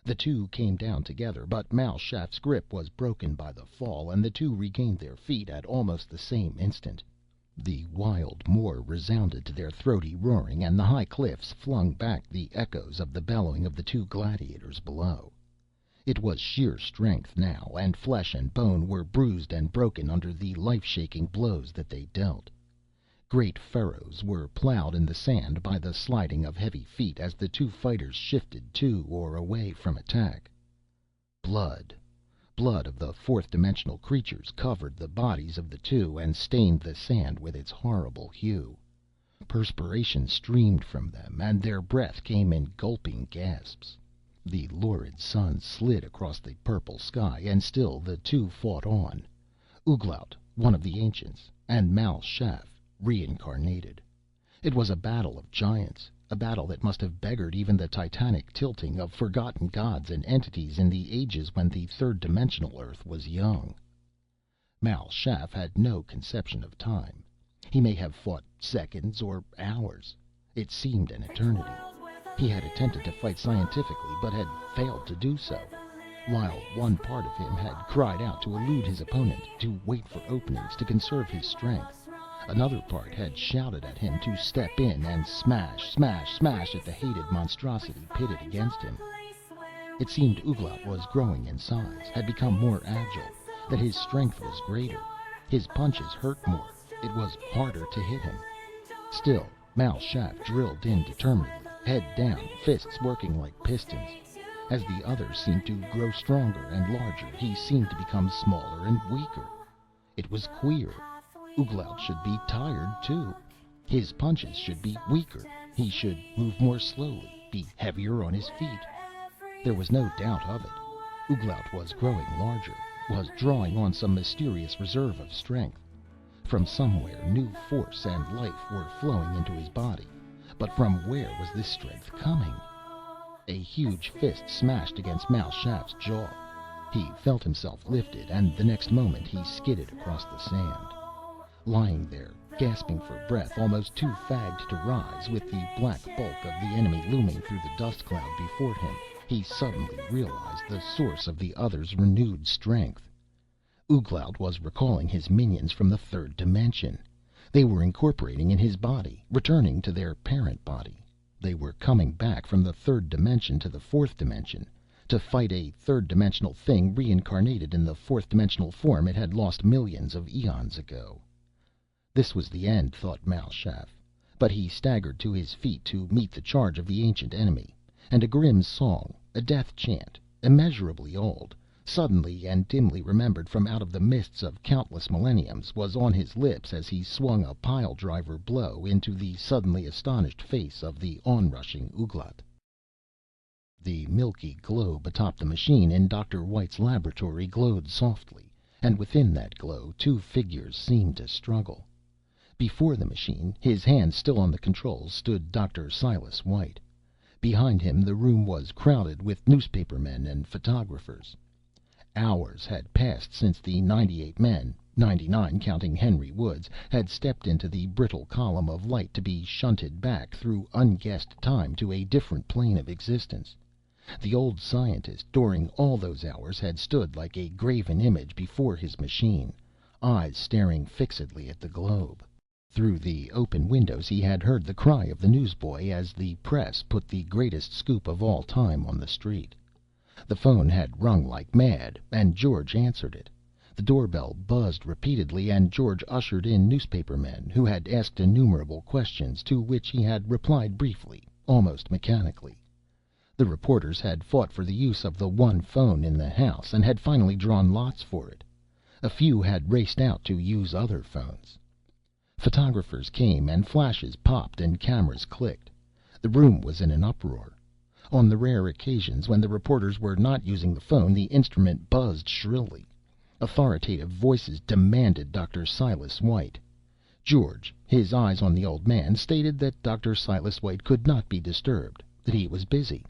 The two came down together, but Mal Shaff's grip was broken by the fall, and the two regained their feet at almost the same instant. The wild moor resounded to their throaty roaring, and the high cliffs flung back the echoes of the bellowing of the two gladiators below. It was sheer strength now, and flesh and bone were bruised and broken under the life-shaking blows that they dealt. Great furrows were plowed in the sand by the sliding of heavy feet as the two fighters shifted to or away from attack. Blood, blood of the fourth-dimensional creatures, covered the bodies of the two and stained the sand with its horrible hue. Perspiration streamed from them, and their breath came in gulping gasps. The lurid sun slid across the purple sky, and still the two fought on. Ouglat, one of the ancients, and Mal Shaff, reincarnated. It was a battle of giants, a battle that must have beggared even the titanic tilting of forgotten gods and entities in the ages when the third-dimensional Earth was young. Mal Shaff had no conception of time. He may have fought seconds or hours. It seemed an eternity. He had attempted to fight scientifically, but had failed to do so. While one part of him had cried out to elude his opponent, to wait for openings, to conserve his strength, another part had shouted at him to step in and smash, smash, smash at the hated monstrosity pitted against him. It seemed Ouglat was growing in size, had become more agile, that his strength was greater. His punches hurt more. It was harder to hit him. Still, Mal Shaff drilled in determinedly, head down, fists working like pistons. As the others seemed to grow stronger and larger, he seemed to become smaller and weaker. It was queer. Ouglat should be tired, too. His punches should be weaker. He should move more slowly, be heavier on his feet. There was no doubt of it. Ouglat was growing larger, was drawing on some mysterious reserve of strength. From somewhere, new force and life were flowing into his body. But from where was this strength coming? A huge fist smashed against Mal Shaff's jaw. He felt himself lifted, and the next moment he skidded across the sand. Lying there, gasping for breath, almost too fagged to rise, with the black bulk of the enemy looming through the dust cloud before him, he suddenly realized the source of the other's renewed strength. Ouglat was recalling his minions from the third dimension. They were incorporating in his body, returning to their parent body. They were coming back from the third dimension to the fourth dimension, to fight a third-dimensional thing reincarnated in the fourth-dimensional form it had lost millions of eons ago. This was the end, thought Mal Shaff, but he staggered to his feet to meet the charge of the ancient enemy, and a grim song, a death chant, immeasurably old, suddenly and dimly remembered from out of the mists of countless millenniums, was on his lips as he swung a pile-driver blow into the suddenly astonished face of the onrushing Ouglat. The milky globe atop the machine in Dr. White's laboratory glowed softly, and within that glow two figures seemed to struggle. Before the machine, his hands still on the controls, stood Dr. Silas White. Behind him the room was crowded with newspapermen and photographers. Hours had passed since the 98 men, 99 counting Henry Woods, had stepped into the brittle column of light to be shunted back through unguessed time to a different plane of existence. The old scientist, during all those hours, had stood like a graven image before his machine, eyes staring fixedly at the globe. Through the open windows he had heard the cry of the newsboy as the press put the greatest scoop of all time on the street. The phone had rung like mad, and George answered it. The doorbell buzzed repeatedly, and George ushered in newspapermen, who had asked innumerable questions, to which he had replied briefly, almost mechanically. The reporters had fought for the use of the one phone in the house, and had finally drawn lots for it. A few had raced out to use other phones. Photographers came, and flashes popped, and cameras clicked. The room was in an uproar. On the rare occasions when the reporters were not using the phone, the instrument buzzed shrilly. Authoritative voices demanded Dr. Silas White. George, his eyes on the old man, stated that Dr. Silas White could not be disturbed, that he was busy.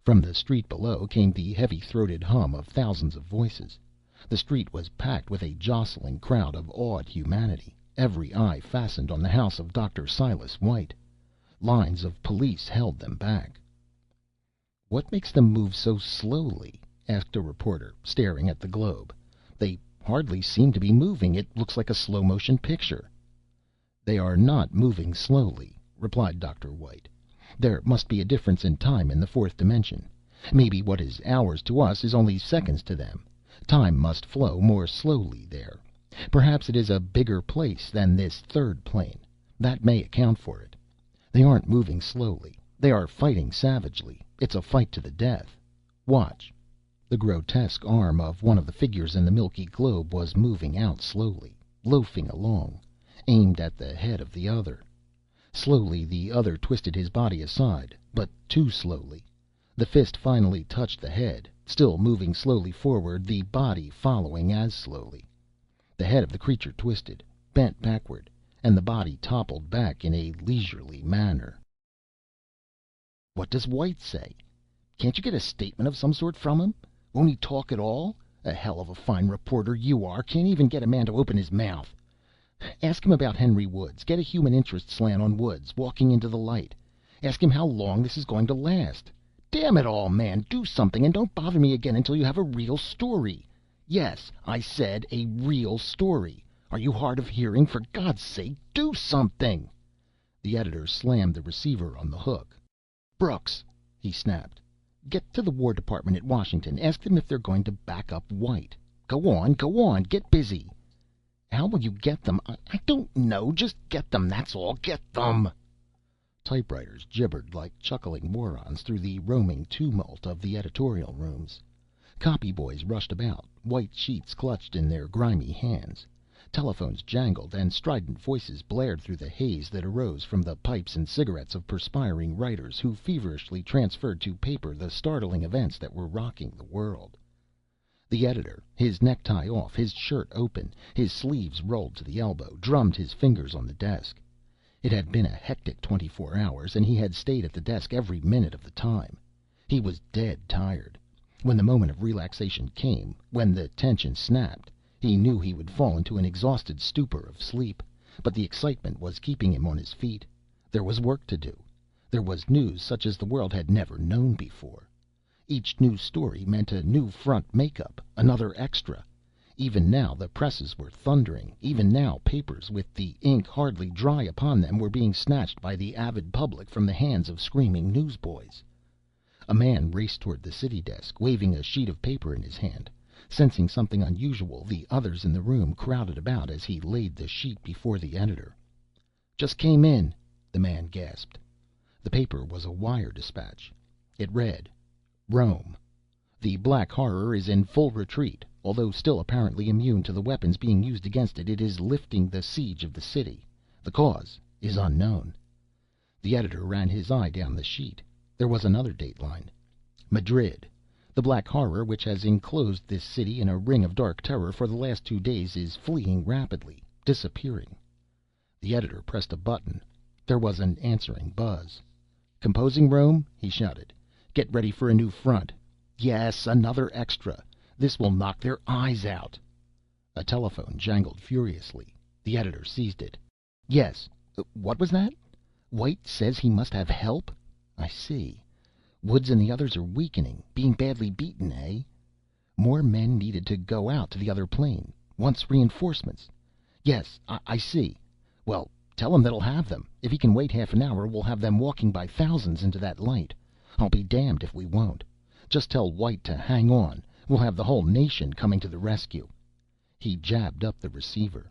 From the street below came the heavy-throated hum of thousands of voices. The street was packed with a jostling crowd of awed humanity, every eye fastened on the house of Dr. Silas White. Lines of police held them back. "What makes them move so slowly?" asked a reporter, staring at the globe. "They hardly seem to be moving. It looks like a slow-motion picture." "They are not moving slowly," replied Dr. White. "There must be a difference in time in the fourth dimension. Maybe what is hours to us is only seconds to them. Time must flow more slowly there. Perhaps it is a bigger place than this third plane. That may account for it. They aren't moving slowly. They are fighting savagely. It's a fight to the death. Watch." The grotesque arm of one of the figures in the milky globe was moving out slowly, loafing along, aimed at the head of the other. Slowly the other twisted his body aside, but too slowly. The fist finally touched the head, still moving slowly forward, the body following as slowly. The head of the creature twisted, bent backward, and the body toppled back in a leisurely manner. "What does White say? Can't you get a statement of some sort from him? Won't he talk at all? A hell of a fine reporter you are. Can't even get a man to open his mouth. Ask him about Henry Woods. Get a human interest slant on Woods walking into the light. Ask him how long this is going to last. Damn it all, man, do something, and don't bother me again until you have a real story. Yes, I said a real story. Are you hard of hearing? For God's sake, do something!" The editor slammed the receiver on the hook. "Brooks," he snapped, "get to the War Department at Washington. Ask them if they're going to back up White. Go on, get busy." "How will you get them?" I don't know. Just get them, that's all. Get them." Typewriters gibbered like chuckling morons through the roaming tumult of the editorial rooms. Copy boys rushed about, white sheets clutched in their grimy hands. Telephones jangled, and strident voices blared through the haze that arose from the pipes and cigarettes of perspiring writers who feverishly transferred to paper the startling events that were rocking the world. The editor, his necktie off, his shirt open, his sleeves rolled to the elbow, drummed his fingers on the desk. It had been a hectic 24 hours, and he had stayed at the desk every minute of the time. He was dead tired. When the moment of relaxation came, when the tension snapped, he knew he would fall into an exhausted stupor of sleep, but the excitement was keeping him on his feet. There was work to do. There was news such as the world had never known before. Each new story meant a new front makeup, another extra. Even now the presses were thundering. Even now papers, with the ink hardly dry upon them, were being snatched by the avid public from the hands of screaming newsboys. A man raced toward the city desk, waving a sheet of paper in his hand. Sensing something unusual, the others in the room crowded about as he laid the sheet before the editor. "Just came in," the man gasped. The paper was a wire dispatch. It read: "Rome. The Black Horror is in full retreat. Although still apparently immune to the weapons being used against it, it is lifting the siege of the city. The cause is unknown." The editor ran his eye down the sheet. There was another dateline: "Madrid. The Black Horror, which has enclosed this city in a ring of dark terror for the last 2 days, is fleeing rapidly, disappearing." The editor pressed a button. There was an answering buzz. "Composing room," he shouted. "Get ready for a new front. Yes, another extra. This will knock their eyes out." A telephone jangled furiously. The editor seized it. "Yes. What was that? White says he must have help? I see. Woods and the others are weakening, being badly beaten, eh? More men needed to go out to the other plane. Wants reinforcements. Yes, I see. Well, tell him that he'll have them. If he can wait half an hour, we'll have them walking by thousands into that light. I'll be damned if we won't. Just tell White to hang on. We'll have the whole nation coming to the rescue." He jabbed up the receiver.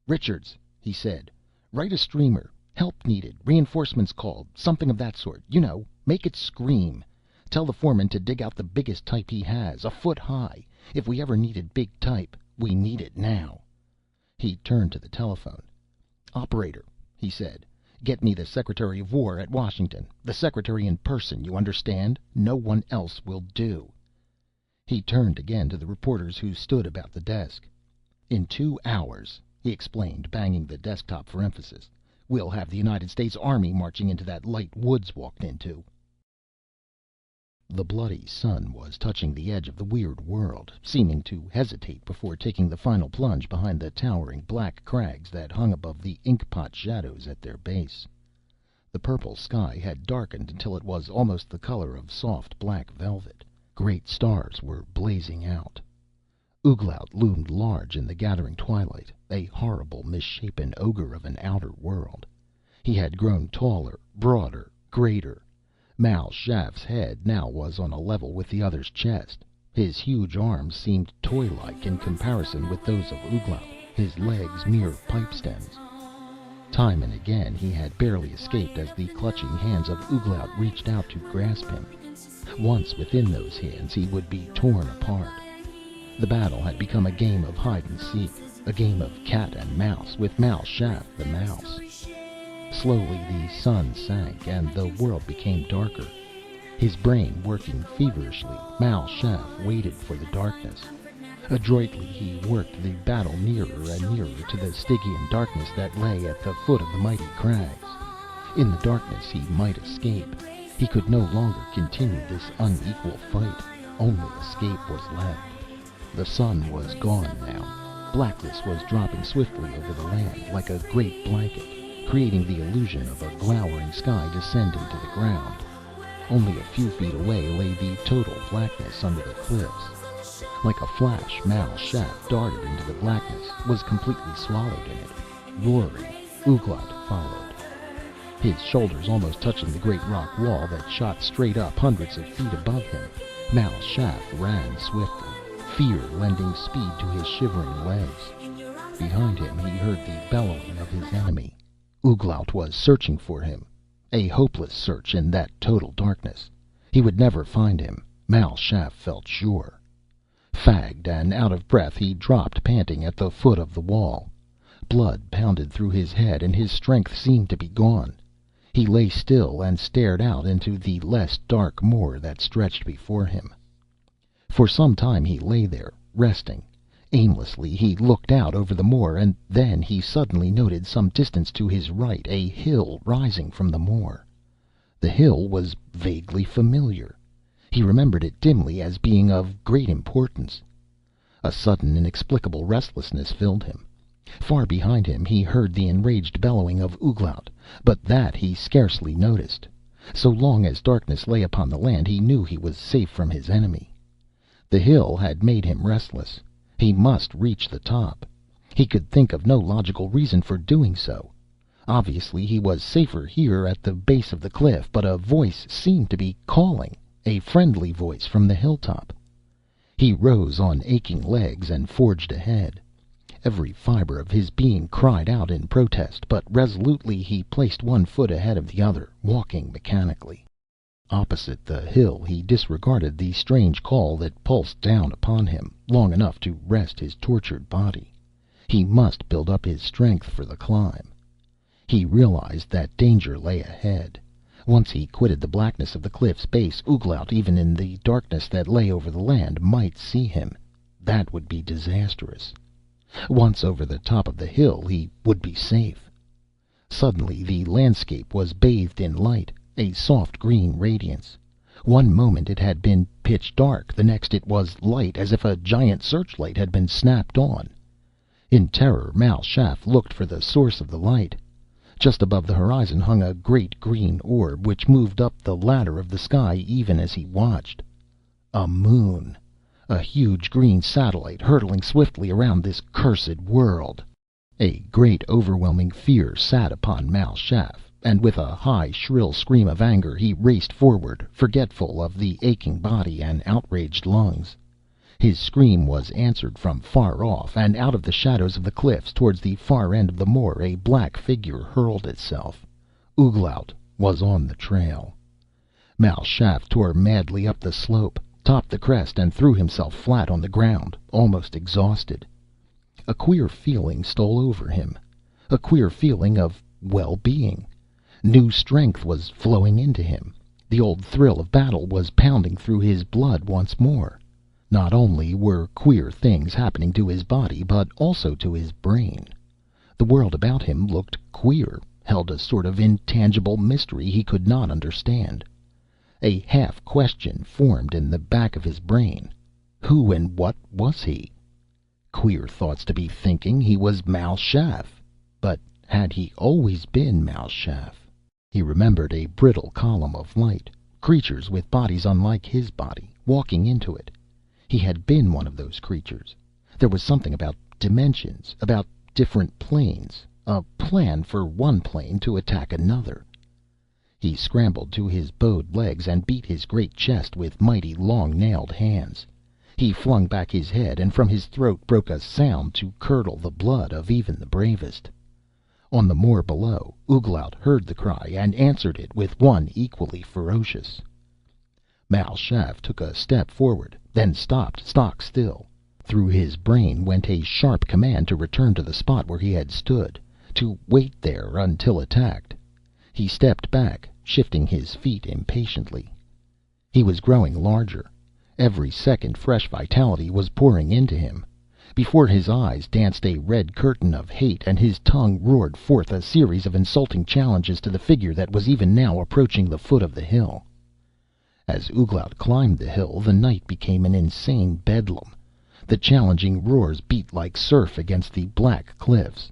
"Richards," he said, "write a streamer. Help needed, reinforcements called, something of that sort. You know, make it scream. Tell the foreman to dig out the biggest type he has, a foot high. If we ever needed big type, we need it now." He turned to the telephone. "Operator," he said, "get me the Secretary of War at Washington. The Secretary in person, you understand? No one else will do." He turned again to the reporters who stood about the desk. "In 2 hours," he explained, banging the desktop for emphasis, "we'll have the United States Army marching into that light Woods walked into." The bloody sun was touching the edge of the weird world, seeming to hesitate before taking the final plunge behind the towering black crags that hung above the inkpot shadows at their base. The purple sky had darkened until it was almost the color of soft black velvet. Great stars were blazing out. Ouglat loomed large in the gathering twilight, a horrible, misshapen ogre of an outer world. He had grown taller, broader, greater. Mal Shaf's head now was on a level with the other's chest. His huge arms seemed toy-like in comparison with those of Ouglat, his legs mere pipe stems. Time and again he had barely escaped as the clutching hands of Ouglat reached out to grasp him. Once within those hands he would be torn apart. The battle had become a game of hide and seek, a game of cat and mouse, with Mal Shaff the mouse. Slowly the sun sank and the world became darker. His brain working feverishly, Mal Shaff waited for the darkness. Adroitly he worked the battle nearer and nearer to the Stygian darkness that lay at the foot of the mighty crags. In the darkness he might escape. He could no longer continue this unequal fight. Only escape was left. The sun was gone now. Blackness was dropping swiftly over the land, like a great blanket, creating the illusion of a glowering sky descending to the ground. Only a few feet away lay the total blackness under the cliffs. Like a flash, Mal Shaff darted into the blackness, was completely swallowed in it. Roaring, Ouglat followed, his shoulders almost touching the great rock wall that shot straight up hundreds of feet above him. Mal Shaff ran swiftly, fear lending speed to his shivering legs. Behind him he heard the bellowing of his enemy. Ouglat was searching for him. A hopeless search in that total darkness. He would never find him, Mal Shaff felt sure. Fagged and out of breath, he dropped panting at the foot of the wall. Blood pounded through his head and his strength seemed to be gone. He lay still and stared out into the less dark moor that stretched before him. For some time he lay there, resting. Aimlessly he looked out over the moor, and then he suddenly noted some distance to his right a hill rising from the moor. The hill was vaguely familiar. He remembered it dimly as being of great importance. A sudden, inexplicable restlessness filled him. Far behind him he heard the enraged bellowing of Ouglat, but that he scarcely noticed. So long as darkness lay upon the land, he knew he was safe from his enemy. The hill had made him restless. He must reach the top. He could think of no logical reason for doing so. Obviously he was safer here at the base of the cliff, but a voice seemed to be calling, a friendly voice from the hilltop. He rose on aching legs and forged ahead. Every fiber of his being cried out in protest, but resolutely he placed one foot ahead of the other, walking mechanically. Opposite the hill he disregarded the strange call that pulsed down upon him, long enough to rest his tortured body. He must build up his strength for the climb. He realized that danger lay ahead. Once he quitted the blackness of the cliff's base, Ouglat, even in the darkness that lay over the land, might see him. That would be disastrous. Once over the top of the hill he would be safe. Suddenly the landscape was bathed in light, a soft green radiance. One moment it had been pitch dark, the next it was light as if a giant searchlight had been snapped on. In terror, Mal Shaff looked for the source of the light. Just above the horizon hung a great green orb, which moved up the ladder of the sky even as he watched. A moon! A huge green satellite hurtling swiftly around this cursed world! A great overwhelming fear sat upon Mal Shaff, and with a high, shrill scream of anger he raced forward, forgetful of the aching body and outraged lungs. His scream was answered from far off, and out of the shadows of the cliffs towards the far end of the moor a black figure hurled itself. Ouglat was on the trail. Mal Shaff tore madly up the slope, topped the crest, and threw himself flat on the ground, almost exhausted. A queer feeling stole over him, a queer feeling of well-being. New strength was flowing into him. The old thrill of battle was pounding through his blood once more. Not only were queer things happening to his body, but also to his brain. The world about him looked queer, held a sort of intangible mystery he could not understand. A half question formed in the back of his brain. Who and what was he? Queer thoughts to be thinking. He was Mal Shaff. But had he always been Mal Shaff? He remembered a brittle column of light, creatures with bodies unlike his body, walking into it. He had been one of those creatures. There was something about dimensions, about different planes, a plan for one plane to attack another. He scrambled to his bowed legs and beat his great chest with mighty, long-nailed hands. He flung back his head, and from his throat broke a sound to curdle the blood of even the bravest. On the moor below, Ouglat heard the cry and answered it with one equally ferocious. Mal Shaff took a step forward, then stopped stock still. Through his brain went a sharp command to return to the spot where he had stood, to wait there until attacked. He stepped back, shifting his feet impatiently. He was growing larger. Every second fresh vitality was pouring into him. Before his eyes danced a red curtain of hate, and his tongue roared forth a series of insulting challenges to the figure that was even now approaching the foot of the hill. As Ouglat climbed the hill, the night became an insane bedlam. The challenging roars beat like surf against the black cliffs.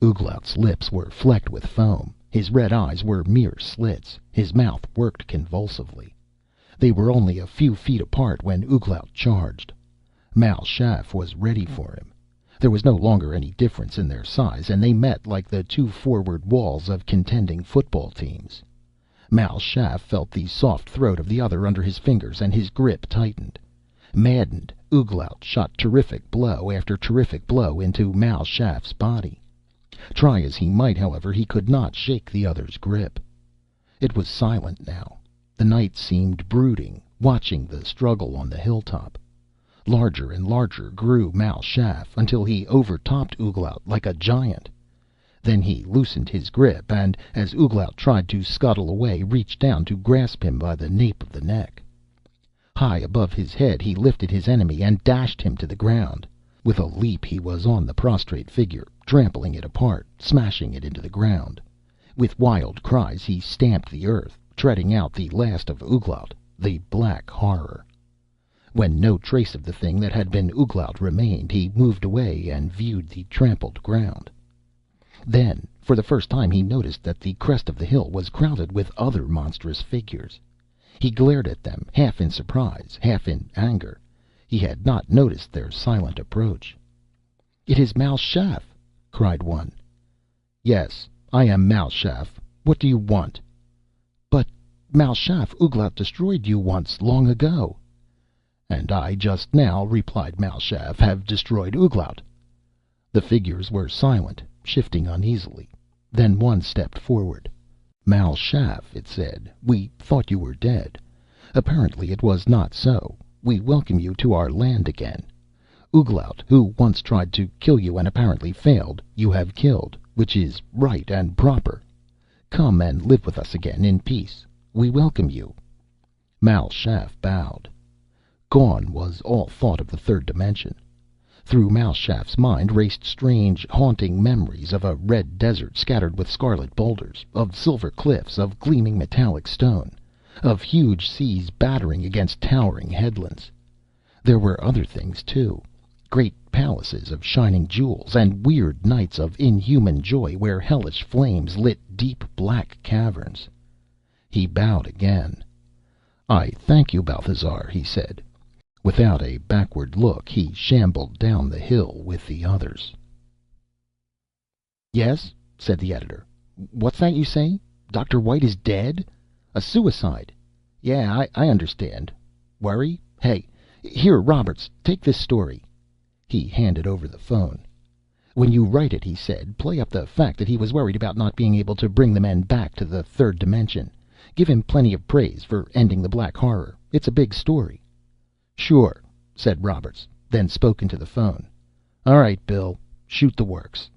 Ouglat's lips were flecked with foam. His red eyes were mere slits. His mouth worked convulsively. They were only a few feet apart when Ouglat charged. Mal Shaff was ready for him. There was no longer any difference in their size, and they met like the two forward walls of contending football teams. Mal Shaff felt the soft throat of the other under his fingers, and his grip tightened. Maddened, Ouglat shot terrific blow after terrific blow into Mal Shaff's body. Try as he might, however, he could not shake the other's grip. It was silent now. The night seemed brooding, watching the struggle on the hilltop. Larger and larger grew Mal Shaff, until he overtopped Ouglat like a giant. Then he loosened his grip, and, as Ouglat tried to scuttle away, reached down to grasp him by the nape of the neck. High above his head he lifted his enemy and dashed him to the ground. With a leap he was on the prostrate figure, trampling it apart, smashing it into the ground. With wild cries he stamped the earth, treading out the last of Ouglat, the Black Horror. When no trace of the thing that had been Ouglat remained, he moved away and viewed the trampled ground. Then, for the first time, he noticed that the crest of the hill was crowded with other monstrous figures. He glared at them, half in surprise, half in anger. He had not noticed their silent approach. "It is Mal Shaff!" cried one. "Yes, I am Mal Shaff. What do you want?" "But, Mal Shaff, Ouglat destroyed you once, long ago." "And I just now," replied Mal Shaff, "have destroyed Ouglat." The figures were silent, shifting uneasily. Then one stepped forward. "Mal Shaff," it said, "we thought you were dead. Apparently it was not so. We welcome you to our land again. Ouglat, who once tried to kill you and apparently failed, you have killed, which is right and proper. Come and live with us again in peace. We welcome you." Mal Shaff bowed. Gone was all thought of the third dimension. Through Mal Shaff's mind raced strange, haunting memories of a red desert scattered with scarlet boulders, of silver cliffs of gleaming metallic stone, of huge seas battering against towering headlands. There were other things, too. Great palaces of shining jewels, and weird nights of inhuman joy where hellish flames lit deep black caverns. He bowed again. "I thank you, Balthazar," he said. Without a backward look, he shambled down the hill with the others. "Yes," said the editor. "What's that you say? Dr. White is dead? A suicide? Yeah, I understand. Worry? Hey, here, Roberts, take this story." He handed over the phone. "When you write it," he said, "play up the fact that he was worried about not being able to bring the men back to the third dimension. Give him plenty of praise for ending the Black Horror. It's a big story." "Sure," said Roberts, then spoke into the phone. "All right, Bill, shoot the works."